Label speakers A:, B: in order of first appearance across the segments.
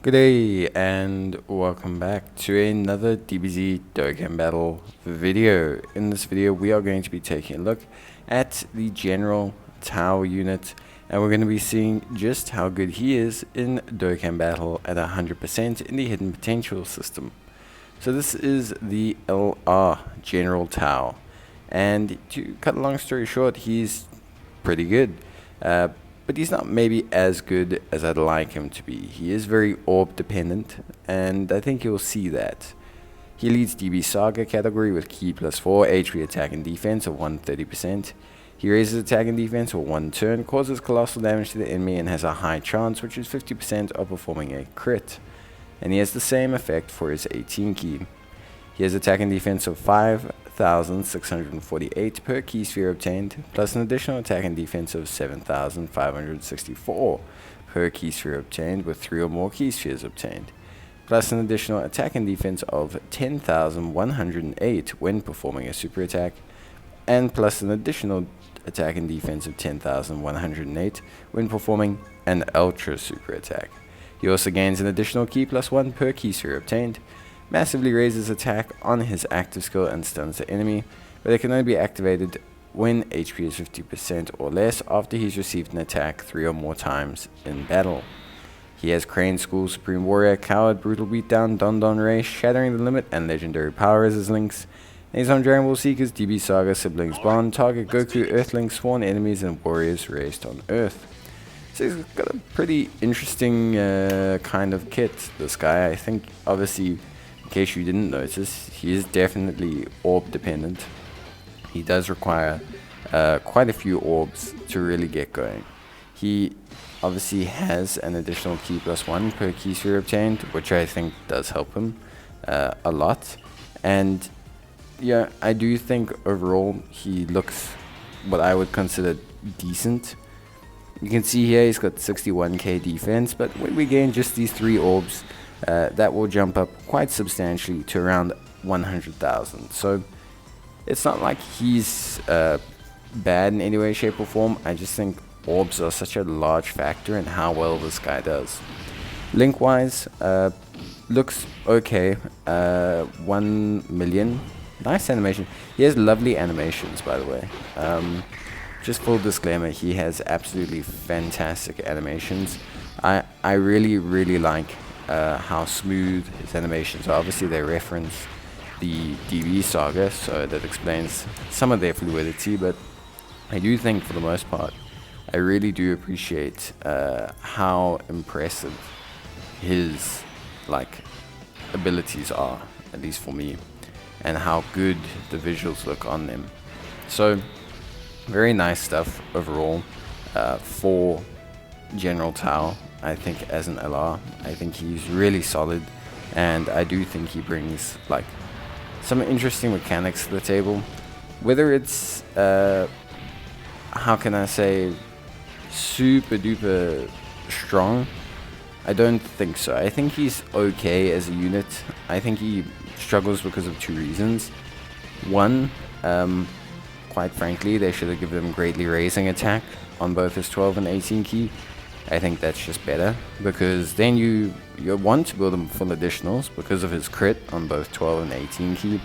A: Good day and welcome back to another DBZ Dokkan battle video. In this video we are going to be taking a look at the General Tao unit, and we're going to be seeing just how good he is in Dokkan battle at 100% in the hidden potential system. So this is the LR General Tao, and to cut a long story short, he's pretty good. But he's not maybe as good as I'd like him to be. He is very orb dependent, and I think you'll see that. He leads DB Saga category with Ki +4, HP attack and defense of 130%. He raises attack and defense for 1 turn, causes colossal damage to the enemy, and has a high chance, which is 50% of performing a crit. And he has the same effect for his 18 key. He has attack and defense of 5,648 per key sphere obtained, plus an additional attack and defense of 7,564 per key sphere obtained with 3 or more key spheres obtained, plus an additional attack and defense of 10,108 when performing a super attack, and plus an additional attack and defense of 10,108 when performing an ultra super attack. He also gains an additional key +1 per key sphere obtained, massively raises attack on his active skill and stuns the enemy, but it can only be activated when HP is 50% or less after he's received an attack 3 or more times in battle. He has Crane School, Supreme Warrior, Coward, Brutal Beatdown, Don Ray, Shattering the Limit, and Legendary Power as his links. And he's on Dragon Ball Seekers, DB Saga, Siblings Bond, Target Goku, Earthlings, Sworn Enemies, and Warriors raised on Earth. So he's got a pretty interesting kind of kit, this guy. I think, obviously, in case you didn't notice, he is definitely orb dependent. He does require quite a few orbs to really get going. He obviously has an additional key +1 per key sphere obtained, which I think does help him a lot. And yeah, I do think overall he looks what I would consider decent. You can see here he's got 61k defense, but when we gain just these 3 orbs, that will jump up quite substantially to around 100,000. So it's not like he's bad in any way, shape or form. I just think orbs are such a large factor in how well this guy does. Link wise, looks okay. 1 million. Nice animation. He has lovely animations, by the way. Just full disclaimer, he has absolutely fantastic animations. I really like how smooth his animations are. Obviously they reference the DB Saga, so that explains some of their fluidity, but I do think for the most part I really do appreciate how impressive his abilities are, at least for me, and how good the visuals look on them. So very nice stuff overall for General Tao. I think as an LR, I think he's really solid, and I do think he brings some interesting mechanics to the table. Whether it's how can I say, super duper strong, I don't think so. I think he's okay as a unit. I think he struggles because of 2 reasons. One, quite frankly, they should have given him greatly raising attack on both his 12 and 18 key. I think that's just better, because then you want to build him full additionals because of his crit on both 12 and 18 key.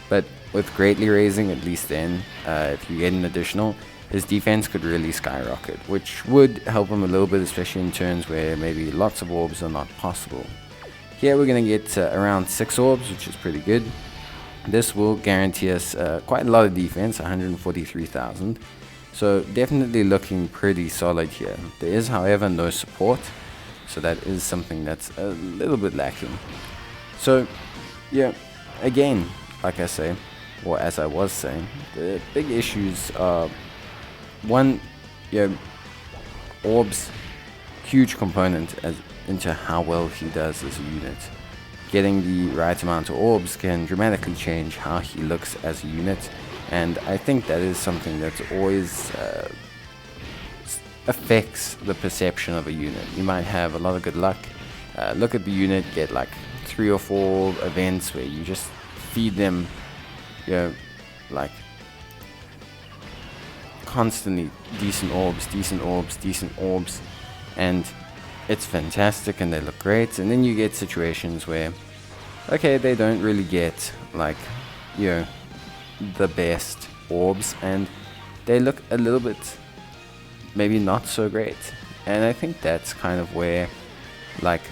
A: But with greatly raising, at least then, if you get an additional, his defense could really skyrocket, which would help him a little bit, especially in turns where maybe lots of orbs are not possible. Here we're going to get around 6 orbs, which is pretty good. This will guarantee us quite a lot of defense, 143,000. So definitely looking pretty solid here. There is, however, no support, so that is something that's a little bit lacking. So yeah, again, like I say, or as I was saying, the big issues are, one, orbs, huge component into how well he does as a unit. Getting the right amount of orbs can dramatically change how he looks as a unit, and I think that is something that's always affects the perception of a unit. You might have a lot of good luck, look at the unit, get 3 or 4 events where you just feed them, constantly decent orbs, and it's fantastic and they look great. And then you get situations where, okay, they don't really get like, you know, the best orbs, and they look a little bit maybe not so great. And I think that's kind of where like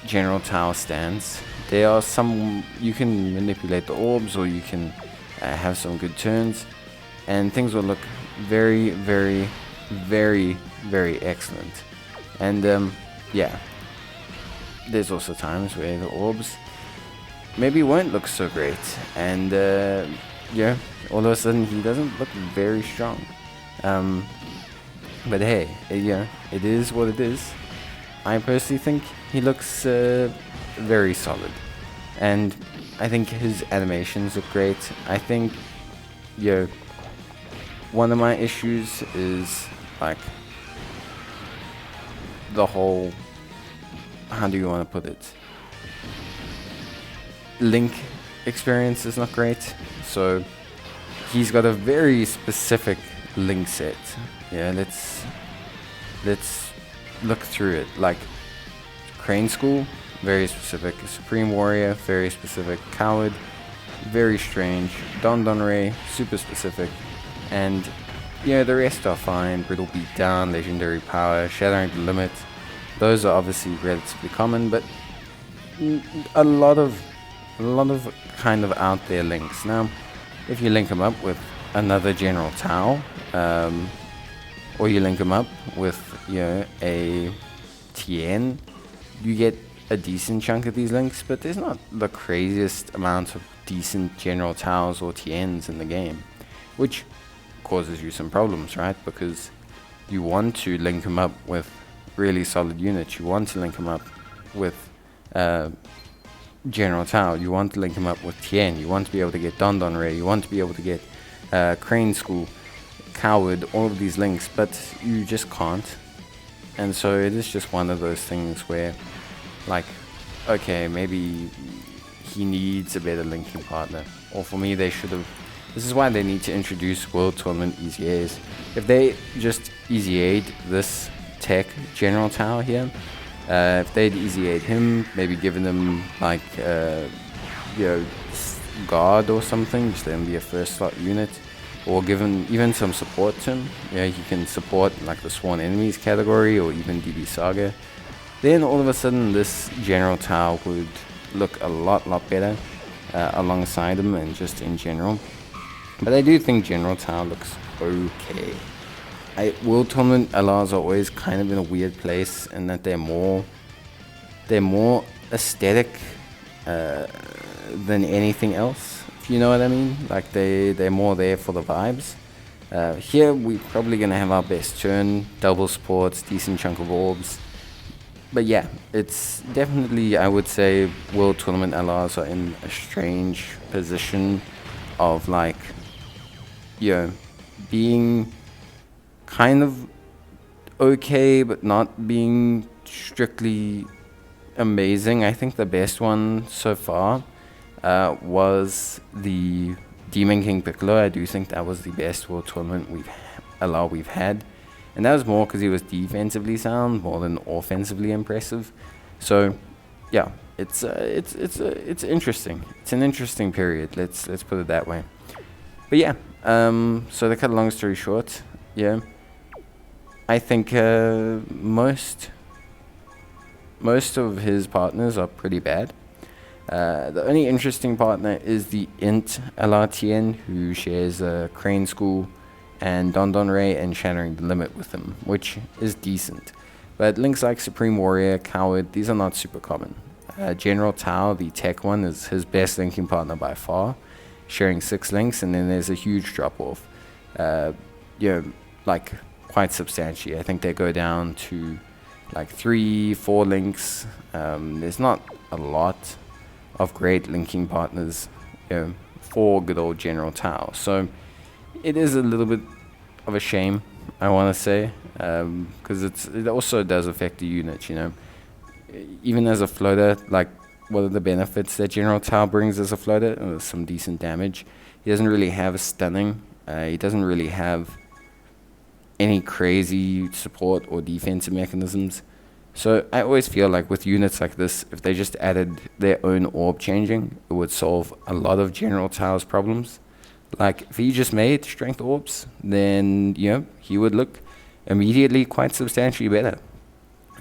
A: General Tao stands. There are some, you can manipulate the orbs, or you can have some good turns, and things will look very, very, very, very excellent. And yeah, there's also times where the orbs maybe won't look so great, and yeah, all of a sudden he doesn't look very strong. But hey, yeah, it is what it is. I personally think he looks very solid, and I think his animations look great. I think, yeah, one of my issues is like the whole, how do you want to put it? Link experience is not great. So he's got a very specific Link set. Yeah, let's look through it. Like Crane School, very specific. Supreme Warrior, very specific. Coward, very strange. Don Ray, super specific. And yeah, the rest are fine. Brittle Beatdown, Legendary Power, Shattering the Limit. Those are obviously relatively common, but a lot of kind of out there links. Now, if you link them up with another General Tao, or you link them up with, you know, a Tien, you get a decent chunk of these links, but there's not the craziest amount of decent General Taos or Tiens in the game, which causes you some problems, right? Because you want to link them up with really solid units, you want to link them up with General Tao, you want to link them up with Tien, you want to be able to get Don Ray, you want to be able to get Crane School, Coward, all of these links, but you just can't. And so it is just one of those things where, like, okay, maybe he needs a better linking partner. Or for me, they should have. This is why they need to introduce World Tournament EZAs. If they just EZA'd this tech General Tao here, if they'd EZA'd him, maybe given him like, you know, guard or something, just let him be a first slot unit, or given even some support to him. Yeah, he can support like the Sworn Enemies category, or even DB Saga. Then all of a sudden this General Tao would look a lot better alongside him and just in general. But I do think General Tao looks okay. World Tournament LRs are always kind of in a weird place in that they're more aesthetic than anything else, if you know what I mean. Like they're more there for the vibes. Here we're probably gonna have our best turn, double supports, decent chunk of orbs. But yeah, it's definitely, I would say, World Tournament LRs are in a strange position of like, you know, being kind of okay, but not being strictly amazing. I think the best one so far was the Demon King Piccolo. I do think that was the best World Tournament LR we've had, and that was more because he was defensively sound more than offensively impressive. So yeah, it's interesting. It's an interesting period. Let's put it that way. But yeah, so to cut a long story short, yeah, I think most of his partners are pretty bad. The only interesting partner is the Int LRTN, who shares Crane School and Don Ray and Shattering the Limit with him, which is decent. But links like Supreme Warrior, Coward, these are not super common. General Tao, the tech one, is his best linking partner by far, sharing 6 links, and then there's a huge drop off. You know, like quite substantially. I think they go down to like 3-4 links. There's not a lot of great linking partners, you know, for good old General Tao. So it is a little bit of a shame, I want to say, because it also does affect the unit, you know. Even as a floater, like, what are the benefits that General Tao brings as a floater? Some decent damage. He doesn't really have stunning. He doesn't really have any crazy support or defensive mechanisms. So I always feel like with units like this, if they just added their own orb changing, it would solve a lot of General Tao's problems. Like, if he just made strength orbs, then, he would look immediately quite substantially better.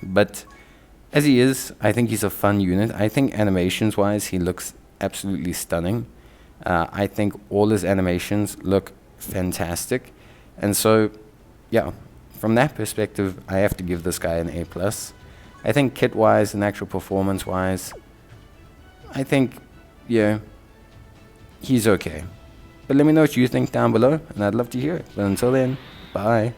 A: But as he is, I think he's a fun unit. I think animations-wise, he looks absolutely stunning. I think all his animations look fantastic. And so, yeah, from that perspective, I have to give this guy an A+. I think kit-wise and actual performance-wise, I think, he's okay. But let me know what you think down below, and I'd love to hear it. But until then, bye.